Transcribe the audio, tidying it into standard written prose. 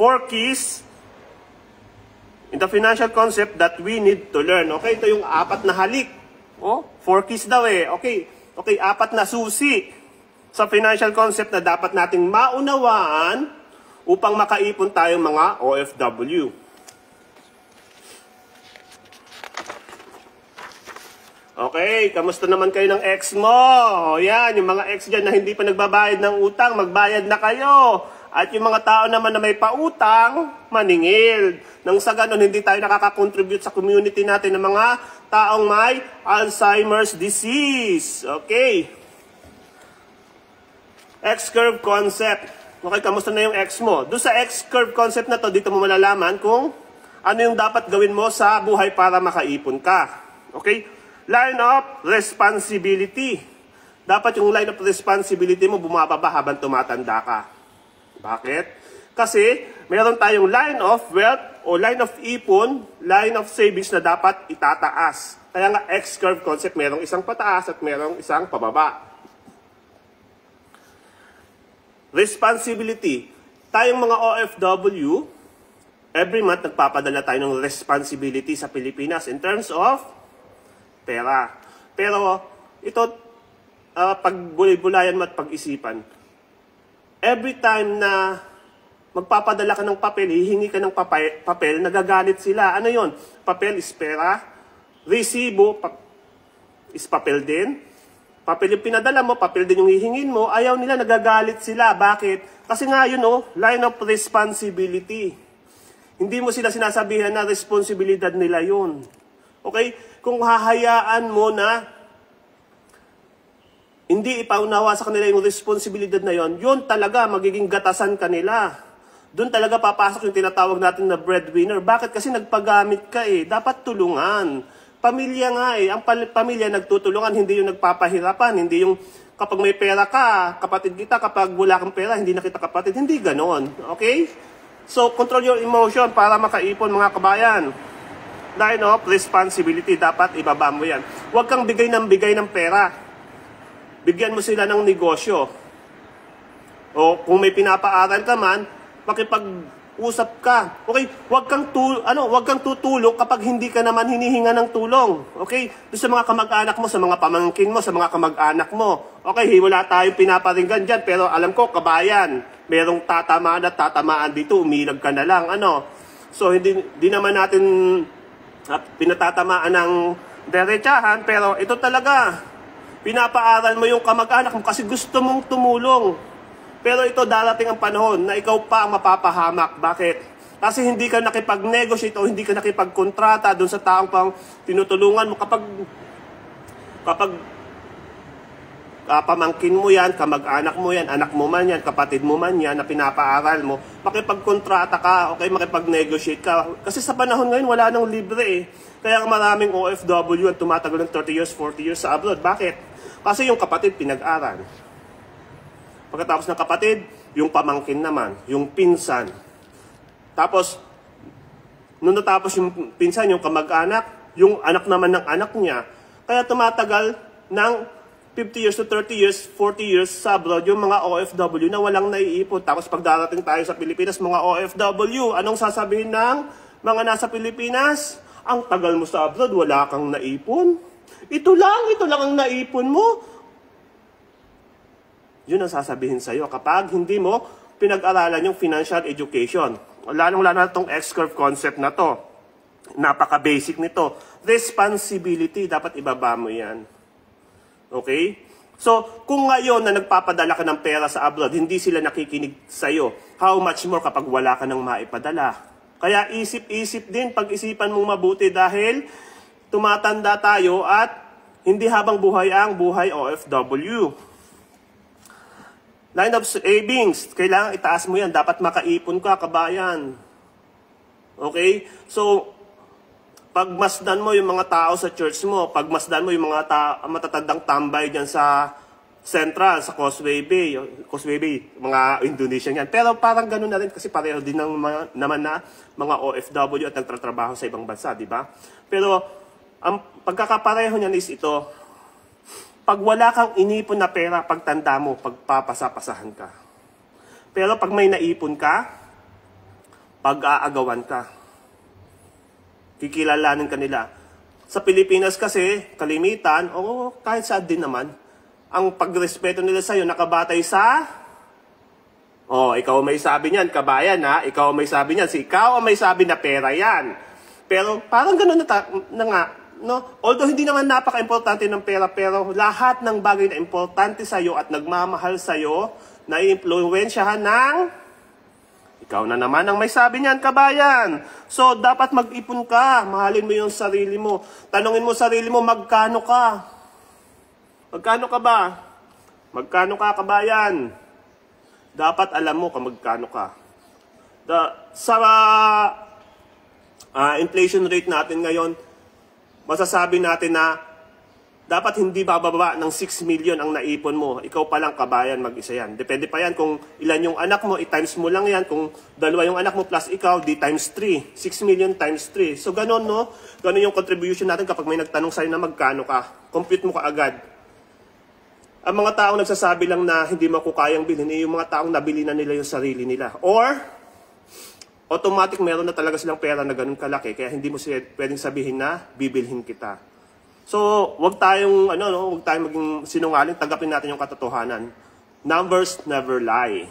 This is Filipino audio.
4 keys in the financial concept that we need to learn. Okay, ito yung 4 na halik. Oh, 4 keys daw eh. Okay, 4 na susi sa financial concept na dapat nating maunawaan upang makaipon tayong mga OFW. Okay, kamusta naman kayo ng ex mo? O yan, yung mga ex dyan na hindi pa nagbabayad ng utang, magbayad na kayo. At yung mga tao naman na may pautang, maningil. Nang sa ganun, hindi tayo nakaka-contribute sa community natin ng mga taong may Alzheimer's disease. Okay. X-curve concept. Okay, kamusta na yung ex mo? Doon sa X-curve concept na to, dito mo malalaman kung ano yung dapat gawin mo sa buhay para makaipon ka. Okay? Line of responsibility. Dapat yung line of responsibility mo bumababa habang tumatanda ka. Bakit? Kasi meron tayong line of wealth o line of ipon, line of savings na dapat itataas. Kaya nga X-curve concept, merong isang pataas at merong isang pababa. Responsibility. Tayong mga OFW, every month nagpapadala tayo ng responsibility sa Pilipinas in terms of pera. Pero ito, pagbulay-bulayan mo at pag-isipan, every time na magpapadala ka ng papel, hihingi ka ng papel, nagagalit sila. Ano yon? Papel is pera. Resibo is papel din. Papel yung pinadala mo, papel din yung hihingin mo. Ayaw nila, nagagalit sila. Bakit? Kasi nga yun, line of responsibility. Hindi mo sila sinasabihan na responsibilidad nila yun. Okay? Kung hahayaan mo na hindi ipaunawa sa kanila yung responsibilidad na yon, yun talaga magiging gatasan kanila. Doon talaga papasok yung tinatawag natin na breadwinner. Bakit? Kasi nagpagamit ka eh. Dapat tulungan. Pamilya nga eh. Ang pamilya nagtutulungan, hindi yung nagpapahirapan. Hindi yung kapag may pera ka, kapatid kita. Kapag wala kang pera, hindi na kita kapatid. Hindi ganon. Okay? So, control your emotion para makaipon mga kabayan. Line of responsibility, dapat ibaba mo yan. Huwag kang bigay ng pera. Bigyan mo sila ng negosyo. O kung may pinapaaral ka man, makipag-usap ka. Okay? Huwag kang tutulong kapag hindi ka naman hinihinga ng tulong. Okay? Doon sa mga kamag-anak mo, sa mga pamangkin mo, sa mga kamag-anak mo. Okay, wala tayong pinaparinggan dyan, pero alam ko, kabayan, merong tatamaan at tatamaan dito, umilag ka na lang. So, hindi naman natin pinatatamaan ng derechahan, pero ito talaga, pinapaaral mo yung kamag-anak mo kasi gusto mong tumulong. Pero ito darating ang panahon na ikaw pa ang mapapahamak. Bakit? Kasi hindi ka nakipag-negotiate o hindi ka nakipag-kontrata doon sa taong pang tinutulungan mo. Kapag pamangkin mo yan, kamag-anak mo yan, anak mo man yan, kapatid mo man yan na pinapaaral mo, makipag-kontrata ka, okay, makipag-negotiate ka. Kasi sa panahon ngayon, wala nang libre eh. Kaya maraming OFW ang tumatagal ng 30 years, 40 years sa abroad. Bakit? Kasi yung kapatid pinag-aral. Pagkatapos ng kapatid, yung pamangkin naman, yung pinsan. Tapos, nung natapos yung pinsan, yung kamag-anak, yung anak naman ng anak niya. Kaya tumatagal ng 50 years to 30 years, 40 years sa abroad, yung mga OFW na walang naiipon. Tapos pagdarating tayo sa Pilipinas, mga OFW, anong sasabihin ng mga nasa Pilipinas? Ang tagal mo sa abroad, wala kang naipon. Ito lang ang naipon mo. Yun ang sasabihin sa'yo kapag hindi mo pinag-aralan yung financial education. Lalong-lalo na itong X-curve concept na to. Napaka-basic nito. Responsibility, dapat ibaba mo yan. Okay? So, kung ngayon na nagpapadala ka ng pera sa abroad, hindi sila nakikinig sa'yo, how much more kapag wala ka ng maipadala? Kaya isip-isip din, pag-isipan mong mabuti dahil tumatanda tayo at hindi habang buhay ang buhay OFW. Line of savings, kailangan itaas mo yan. Dapat makaipon ka, kabayan. Okay? So, pagmasdan mo yung mga tao sa church mo, pagmasdan mo yung mga matatandang tambay dyan sa Central, sa Causeway Bay, mga Indonesian yan. Pero parang ganun na rin kasi pareho din naman na mga OFW at nagtatrabaho sa ibang bansa, di ba? Pero ang pagkakapareho niyan is ito, pag wala kang inipon na pera, pagtanda mo, pagpapasapasahan ka. Pero pag may naipon ka, pag-aagawan ka. Kikilalanin ka nila. Sa Pilipinas kasi, kalimitan, o kahit saan din naman, ang pagrespeto nila sa'yo nakabatay sa, ikaw may sabi niyan, kabayan ha, ikaw may sabi niyan, si ikaw ang may sabi na pera yan. Pero parang gano'n na nga, no? Although hindi naman napaka-importante ng pera, pero lahat ng bagay na importante sa'yo at nagmamahal sa'yo, na-impluwensyahan ng ikaw na naman ang may sabi niyan, kabayan. So, dapat mag-ipon ka. Mahalin mo yung sarili mo. Tanungin mo sarili mo, magkano ka? Magkano ka ba? Magkano ka, kabayan? Dapat alam mo kung magkano ka. Sa inflation rate natin ngayon, masasabi natin na dapat hindi bababa ng 6 million ang naipon mo. Ikaw pa lang, kabayan, mag-isa yan. Depende pa yan kung ilan yung anak mo, i-times mo lang yan. Kung dalawa yung anak mo plus ikaw, di times 3. 6 million times 3. So, ganun, no? Ganun yung contribution natin kapag may nagtanong sa'yo na magkano ka. Compute mo ka agad. Ang mga taong nagsasabi lang na hindi mo ko kayang bilhin, yung mga taong nabili na nila yung sarili nila. Or, automatic meron na talaga silang pera na ganun kalaki, kaya hindi mo pwedeng sabihin na bibilhin kita. So, wag tayong maging sinungaling, tanggapin natin yung katotohanan. Numbers never lie.